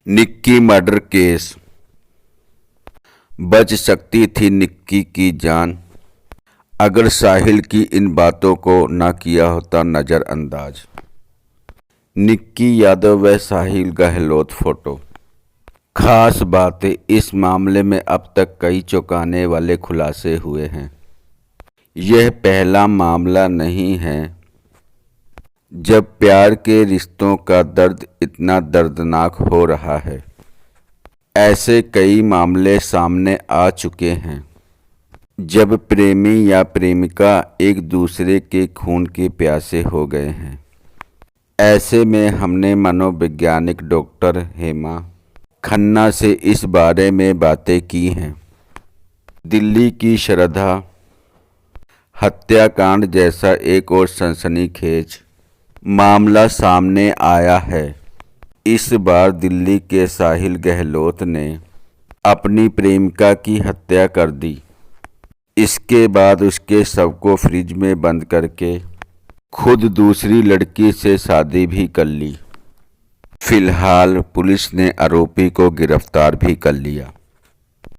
Nikki murder case. बच सकती थी निक्की की जान अगर साहिल की इन बातों को न किया होता नज़रअंदाज। निक्की यादव व साहिल गहलोत फोटो। खास बातें, इस मामले में अब तक कई चौंकाने वाले खुलासे हुए हैं। यह पहला मामला नहीं है जब प्यार के रिश्तों का दर्द इतना दर्दनाक हो रहा है। ऐसे कई मामले सामने आ चुके हैं जब प्रेमी या प्रेमिका एक दूसरे के खून के प्यासे हो गए हैं। ऐसे में हमने मनोवैज्ञानिक डॉक्टर हेमा खन्ना से इस बारे में बातें की हैं। दिल्ली की श्रद्धा हत्याकांड जैसा एक और सनसनीखेज मामला सामने आया है। इस बार दिल्ली के साहिल गहलोत ने अपनी प्रेमिका की हत्या कर दी। इसके बाद उसके शव को फ्रिज में बंद करके खुद दूसरी लड़की से शादी भी कर ली। फिलहाल पुलिस ने आरोपी को गिरफ्तार भी कर लिया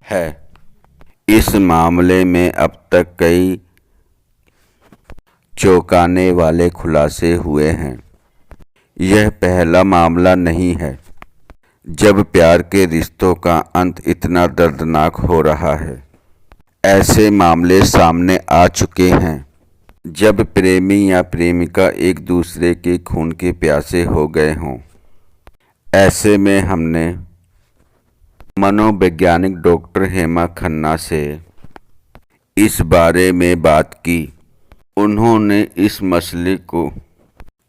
है। इस मामले में अब तक कई चौंकाने वाले खुलासे हुए हैं। यह पहला मामला नहीं है जब प्यार के रिश्तों का अंत इतना दर्दनाक हो रहा है। ऐसे मामले सामने आ चुके हैं जब प्रेमी या प्रेमिका एक दूसरे के खून के प्यासे हो गए हों। ऐसे में हमने मनोवैज्ञानिक डॉक्टर हेमा खन्ना से इस बारे में बात की। उन्होंने इस मसले को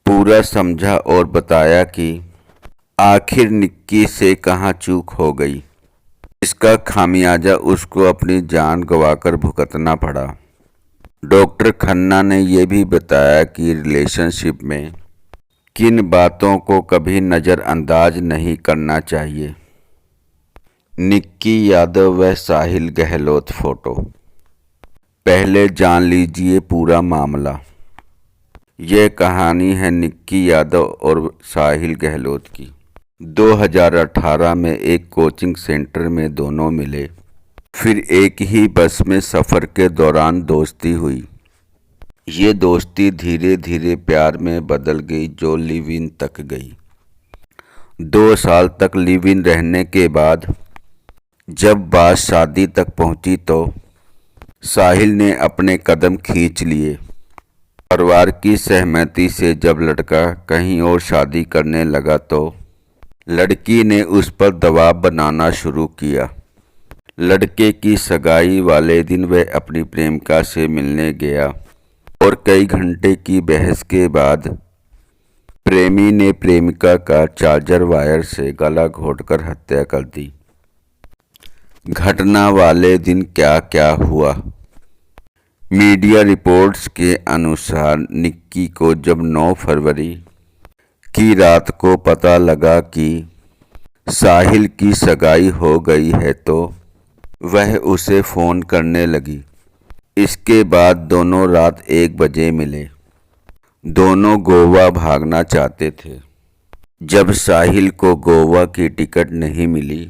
पूरा समझा और बताया कि आखिर निक्की से कहाँ चूक हो गई। इसका खामियाजा उसको अपनी जान गंवाकर भुगतना पड़ा। डॉक्टर खन्ना ने यह भी बताया कि रिलेशनशिप में किन बातों को कभी नज़रअंदाज नहीं करना चाहिए। निक्की यादव व साहिल गहलोत फोटो। पहले जान लीजिए पूरा मामला। यह कहानी है निक्की यादव और साहिल गहलोत की। 2018 में एक कोचिंग सेंटर में दोनों मिले, फिर एक ही बस में सफ़र के दौरान दोस्ती हुई। ये दोस्ती धीरे धीरे प्यार में बदल गई जो लिव इन तक गई। 2 साल तक लिव इन रहने के बाद जब बात शादी तक पहुंची तो साहिल ने अपने कदम खींच लिए। परिवार की सहमति से जब लड़का कहीं और शादी करने लगा तो लड़की ने उस पर दबाव बनाना शुरू किया। लड़के की सगाई वाले दिन वह अपनी प्रेमिका से मिलने गया और कई घंटे की बहस के बाद प्रेमी ने प्रेमिका का चार्जर वायर से गला घोंटकर हत्या कर दी। घटना वाले दिन क्या क्या हुआ। मीडिया रिपोर्ट्स के अनुसार निक्की को जब 9 फरवरी की रात को पता लगा कि साहिल की सगाई हो गई है तो वह उसे फ़ोन करने लगी। इसके बाद दोनों रात 1 बजे मिले। दोनों गोवा भागना चाहते थे। जब साहिल को गोवा की टिकट नहीं मिली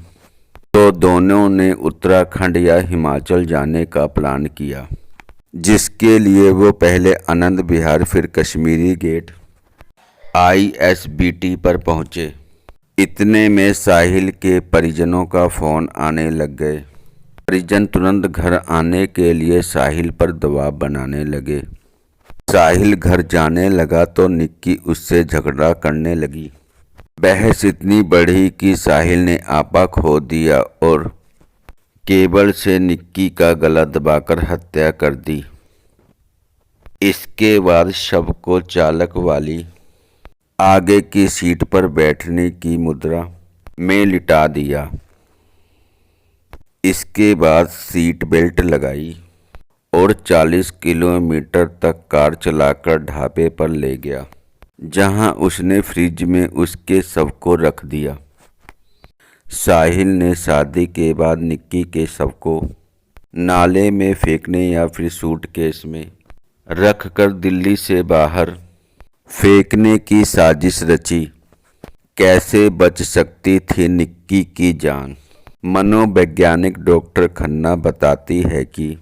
तो दोनों ने उत्तराखंड या हिमाचल जाने का प्लान किया, जिसके लिए वो पहले आनंद विहार फिर कश्मीरी गेट ISBT पर पहुँचे। इतने में साहिल के परिजनों का फ़ोन आने लग गए। परिजन तुरंत घर आने के लिए साहिल पर दबाव बनाने लगे। साहिल घर जाने लगा तो निक्की उससे झगड़ा करने लगी। बहस इतनी बढ़ी कि साहिल ने आपा खो दिया और केबल से निक्की का गला दबाकर हत्या कर दी। इसके बाद शव को चालक वाली आगे की सीट पर बैठने की मुद्रा में लिटा दिया। इसके बाद सीट बेल्ट लगाई और 40 किलोमीटर तक कार चलाकर ढाबे पर ले गया, जहां उसने फ्रिज में उसके शव को रख दिया। साहिल ने शादी के बाद निक्की के शव को नाले में फेंकने या फिर सूटकेस में रख कर दिल्ली से बाहर फेंकने की साजिश रची। कैसे बच सकती थी निक्की की जान। मनोवैज्ञानिक डॉक्टर खन्ना बताती है कि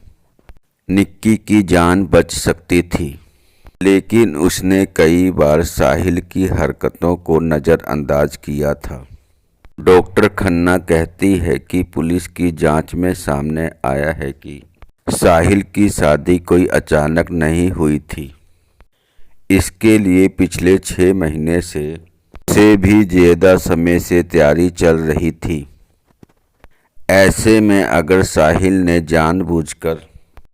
निक्की की जान बच सकती थी, लेकिन उसने कई बार साहिल की हरकतों को नज़रअंदाज किया था। डॉक्टर खन्ना कहती है कि पुलिस की जांच में सामने आया है कि साहिल की शादी कोई अचानक नहीं हुई थी। इसके लिए पिछले 6 महीने से भी ज़्यादा समय से तैयारी चल रही थी। ऐसे में अगर साहिल ने जानबूझकर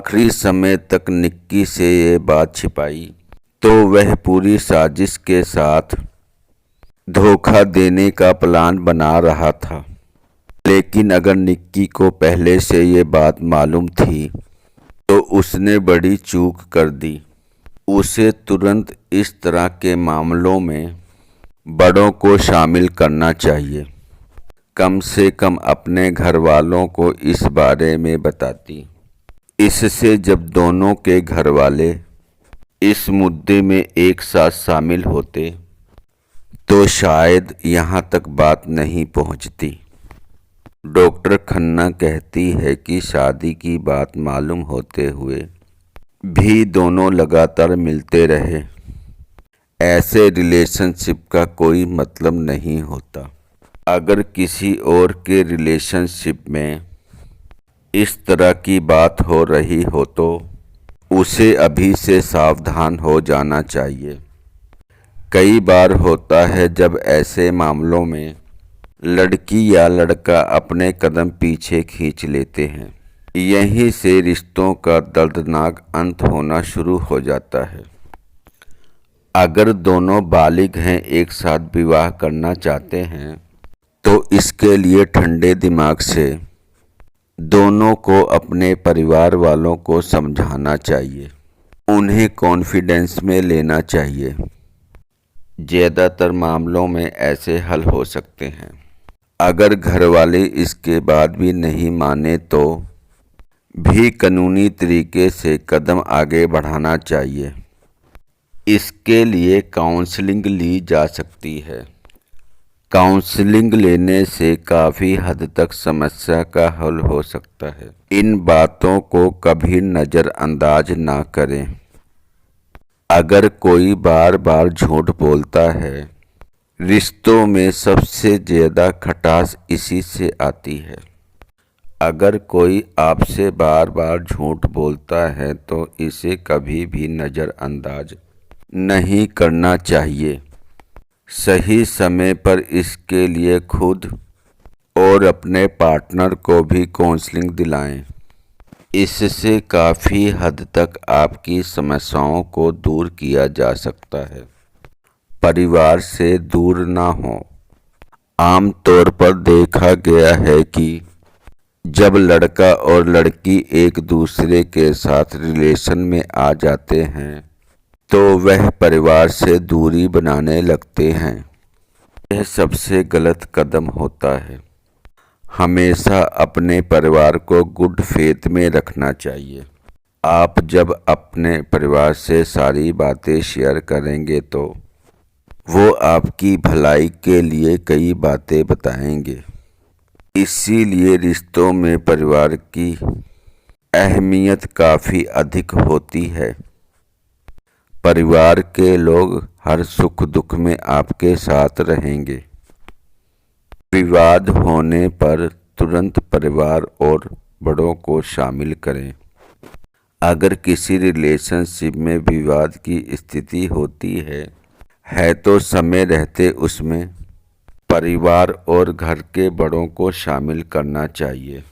आखिरी समय तक निक्की से ये बात छिपाई तो वह पूरी साजिश के साथ धोखा देने का प्लान बना रहा था। लेकिन अगर निक्की को पहले से ये बात मालूम थी तो उसने बड़ी चूक कर दी। उसे तुरंत इस तरह के मामलों में बड़ों को शामिल करना चाहिए। कम से कम अपने घर वालों को इस बारे में बताती। इससे जब दोनों के घर वाले इस मुद्दे में एक साथ शामिल होते तो शायद यहाँ तक बात नहीं पहुँचती। डॉक्टर खन्ना कहती है कि शादी की बात मालूम होते हुए भी दोनों लगातार मिलते रहे। ऐसे रिलेशनशिप का कोई मतलब नहीं होता। अगर किसी और के रिलेशनशिप में इस तरह की बात हो रही हो तो उसे अभी से सावधान हो जाना चाहिए। कई बार होता है जब ऐसे मामलों में लड़की या लड़का अपने कदम पीछे खींच लेते हैं। यहीं से रिश्तों का दर्दनाक अंत होना शुरू हो जाता है। अगर दोनों बालिग हैं, एक साथ विवाह करना चाहते हैं तो इसके लिए ठंडे दिमाग से दोनों को अपने परिवार वालों को समझाना चाहिए। उन्हें कॉन्फिडेंस में लेना चाहिए। ज़्यादातर मामलों में ऐसे हल हो सकते हैं। अगर घर वाले इसके बाद भी नहीं माने तो भी कानूनी तरीके से कदम आगे बढ़ाना चाहिए। इसके लिए काउंसलिंग ली जा सकती है। काउंसलिंग लेने से काफ़ी हद तक समस्या का हल हो सकता है। इन बातों को कभी नज़रअंदाज ना करें। अगर कोई बार बार झूठ बोलता है, रिश्तों में सबसे ज़्यादा खटास इसी से आती है। अगर कोई आपसे बार बार झूठ बोलता है तो इसे कभी भी नज़रअंदाज नहीं करना चाहिए। सही समय पर इसके लिए खुद और अपने पार्टनर को भी काउंसलिंग दिलाएं। इससे काफ़ी हद तक आपकी समस्याओं को दूर किया जा सकता है। परिवार से दूर ना हो। आमतौर पर देखा गया है कि जब लड़का और लड़की एक दूसरे के साथ रिलेशन में आ जाते हैं तो वह परिवार से दूरी बनाने लगते हैं। यह सबसे गलत कदम होता है। हमेशा अपने परिवार को गुड फेथ में रखना चाहिए। आप जब अपने परिवार से सारी बातें शेयर करेंगे तो वो आपकी भलाई के लिए कई बातें बताएंगे। इसीलिए रिश्तों में परिवार की अहमियत काफ़ी अधिक होती है। परिवार के लोग हर सुख दुख में आपके साथ रहेंगे। विवाद होने पर तुरंत परिवार और बड़ों को शामिल करें। अगर किसी रिलेशनशिप में विवाद की स्थिति होती है तो समय रहते उसमें परिवार और घर के बड़ों को शामिल करना चाहिए।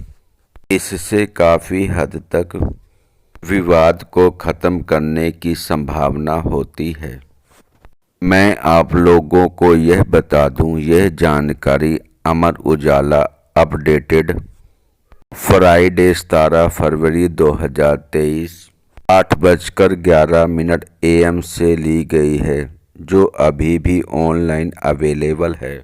इससे काफ़ी हद तक विवाद को ख़त्म करने की संभावना होती है। मैं आप लोगों को यह बता दूं, यह जानकारी Amar Ujala updated Friday 17 February 2023 8:11 AM से ली गई है, जो अभी भी ऑनलाइन अवेलेबल है।